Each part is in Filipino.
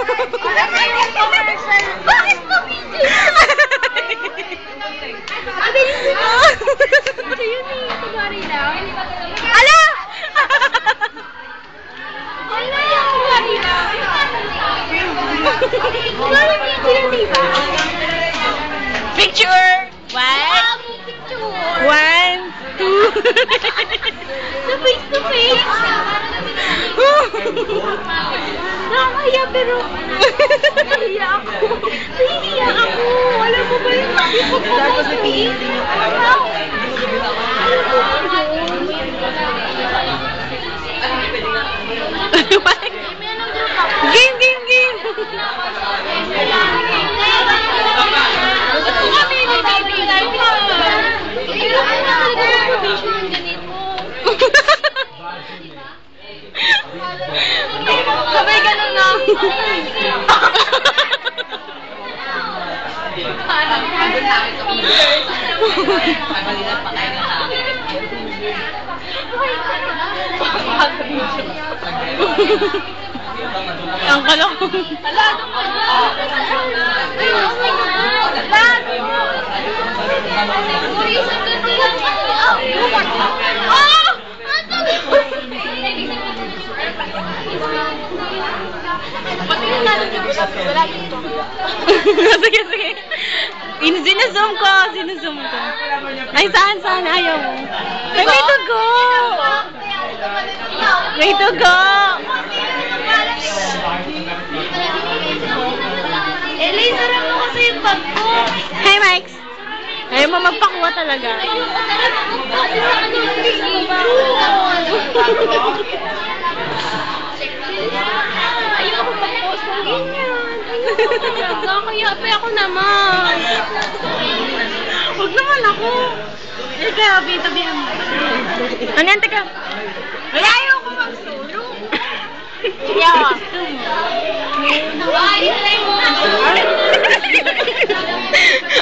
Bakit mo video? Ang bilis mo! Ito yun eh. Kumari lang. Ala! Ala! Kumari lang. Kumari video lang, diba? Picture! One. Picture! 1, 2. Sa face to face. Nakakaya pero nahiya ako. Nahiya ako. Alam mo ba yung sabi ko po ko sa face? Game, game, game! Gusto kami ni baby life. Hindi ko talaga yung provision ng ganito. Sabay ganun na. Parang pagod na ako sa pictures. Pagalitan pa kayo na akin. Ang kalong. Ala, doon ka na. Ay, oh my God. Oh! Ang sabi mo! Pati yung nalang yung wala dito. Sige, sige. Sinuzoom ko, sinuzoom ko. Ay, saan, saan? Ayaw mo. Ay, may dugo! May dugo! Laseran mo kasi yung bag ko. Hi, Mike! Ayaw mo magpakuha talaga. Ayoko talaga magpapit sa kanya yung video. Ayoko mag-post ng ganyan. Ayoko talaga. Kaya pa ako naman. Huwag naman ako. Teka, tabihan mo. Ano yan, teka? Ay, ayoko mag-solo. Yeah.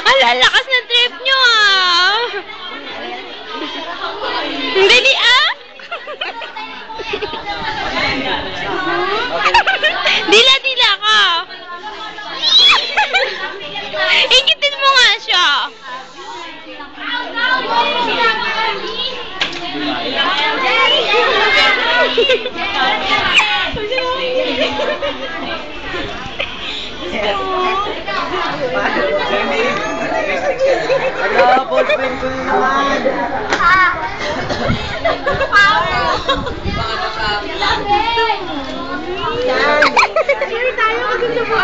Ang lalakas ng trip nyo, ah! Dali, ah! Dila-dila ka! Ikitin mo nga siya! Ala, ballpen ko naman. Share tayo maganda mo.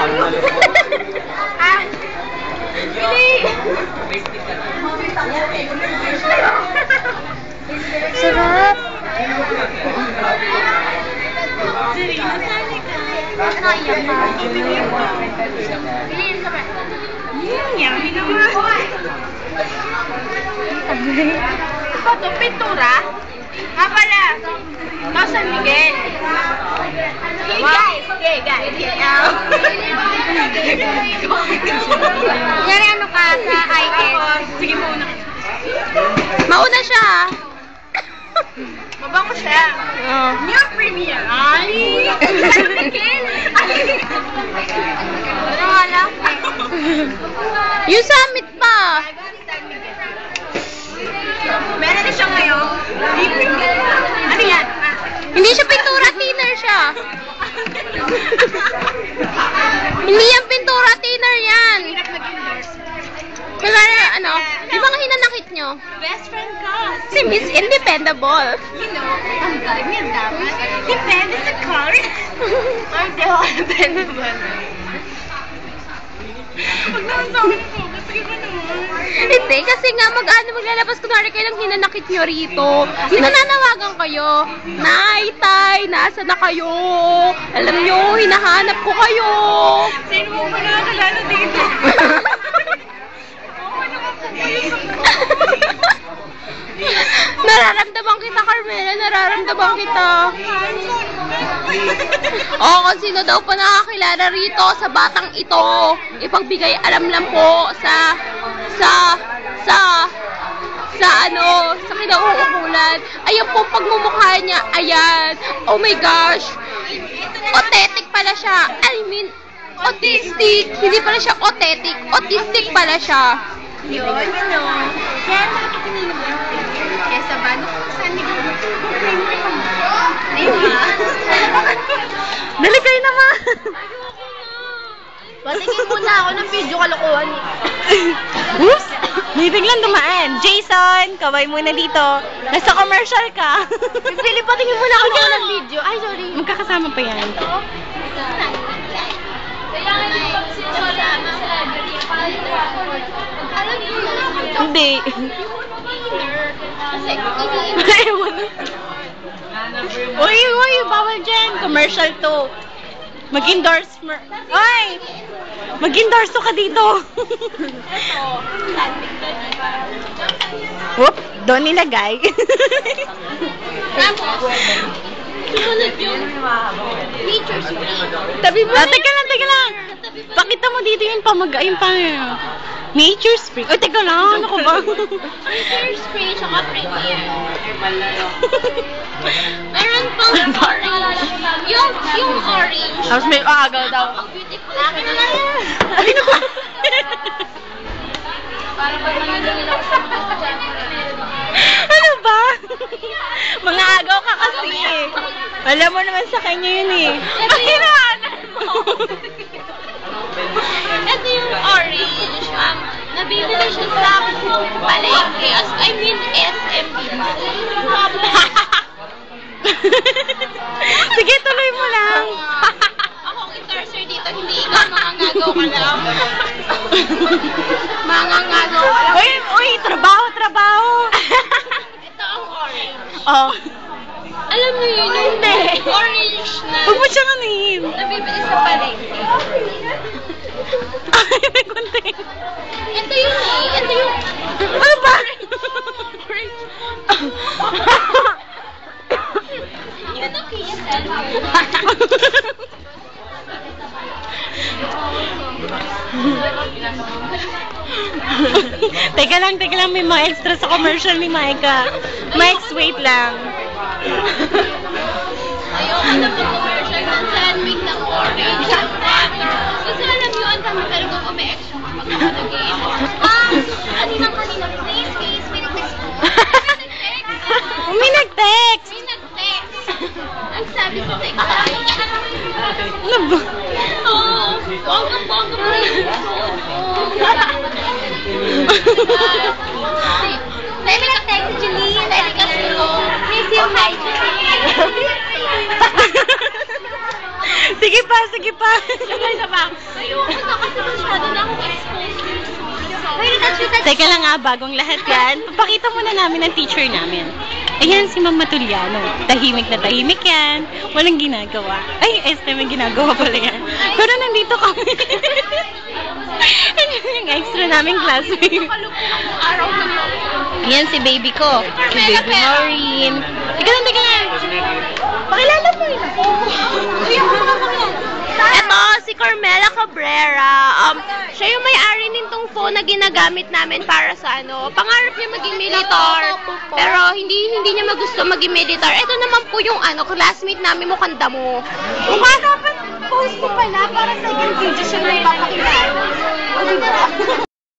Ah. Hindi. Sarap. Naiyak ka. Bilhin ka ba? Yummy naman! Ito to, pintura? Nga pala. Ito San Miguel. Hey guys! Hey guys! Yan ano ka sa IS? Sige, mauna. Mauna siya! Mabango siya. Oh. New premiere. Ay! San Miguel! Ano nga lang? Yung summit pa! Meron na siya ngayon. Ano yan? Hindi siya pintura, thinner siya. Hindi yan pintura, thinner yan. Kaya ano, di ba nga hinanakit nyo? Best friend ka. Si Miss Independable. You know, ang ganyan dapat. Depende sa car. Or di ako dependable. Huwag naman sa akin po. Sige mo naman. Hindi, kasi nga maglalabas kunwari kayo ng hinanakit nyo rito. Nananawagan kayo. Nay, tay, nasa na kayo? Alam nyo, hinahanap ko kayo. Sino mo ba nakakalala dito? Nararamdaman kita, Carmela. Nararamdaman kita. Kung sino daw pa nakakilala rito sa batang ito, ipagbigay alam lang po sa kinauukulan. Ayan po pagmumukha niya. Ayan. Oh my gosh. Otetic pala siya. I mean, autistic. Hindi pala siya autistic. Autistic pala siya. Yun, ano. Kaya nakakatingin mo. Kaya sa bano, saan nila? Diba? Dali kayo naman. Patingin muna ako ng video kalokohan. Oops! May biglang dumaan. Jason, kaway muna dito. Nasa commercial ka. Philip, patingin muna ako ng video. Ay, sorry. Magkakasama pa yan. Kailangan yung pagsisama sa library. Alam niyo na. Hindi. Kasi Ewan. Uy, bawal dyan. Commercial to. Mag-endorse mo. Ay! Mag-endorse ka dito. Whoop! Doon nilagay. sumunod yung nature's free. Tabi mo. Teka lang. Pakita mo dito yung Nature's free. Ay, teka lang. Ano ko ba? Nature's free, tsaka premier. Meron pang orange. Yung orange. Tapos may agaw daw. Ang beautiful. Akin na lang yan. Ay, naku. Para pag manginigil ako sa mga estudyante. Ano ba? Mga agaw ka kasi eh. Alam mo naman sa kanya yun eh. Pahirahanan mo. Ito yung orange. Nabibili siya sa palengke. SMB. Sige, tuloy mo lang. Ako ang endorser dito, hindi ikaw mangangagaw ka lang. Mangangagaw ka lang. Uy, trabaho. Ito ang orange. Oh. Alam mo yun, yung orange na Huwag mo siyang anuhin. nabibili sa palengke. Ay, may konti. Ito yun eh. Ito yung Ano ba? yun ang KSL. Teka lang, may mga extra sa commercial ni Micah. Max, wait lang. Ayoko na mag-commercial ng sandwich ng orange at butter. Kasi alam nyo, ang dami pero kung may extra kapag ako nag-iinom. Kanina, please, may nag-text po. May nag-text. May nag-text. Ang sabi sa text, Ano ba? oo, bongga-bongga mo rin yung suot mo. May nag-text si Julie, dahil kasi ko, miss you, hi, Julie. Sige pa. Ayoko na kasi masyado na akong exposed. Teka lang bagong lahat yan. Papakita muna namin ang teacher namin. Ayan si Ma'am Matuliano. Tahimik na tahimik yan. Walang ginagawa. Ay, may ginagawa pala yan. Pero nandito kami. Ayan yung extra naming classmate. Araw na mo. Ayan si baby ko. Si baby Maureen. Teka lang. Pakilala mo yun. Eto, si Carmela Cabrera. Siya yung may-ari nitong phone na ginagamit namin para sa pangarap niya maging militar. Pero hindi niya magusto maging militar. Ito naman po yung classmate namin, mukhang damo. Mukha dapat post ko pala para sa yung video siya na ipapakita. O, diba?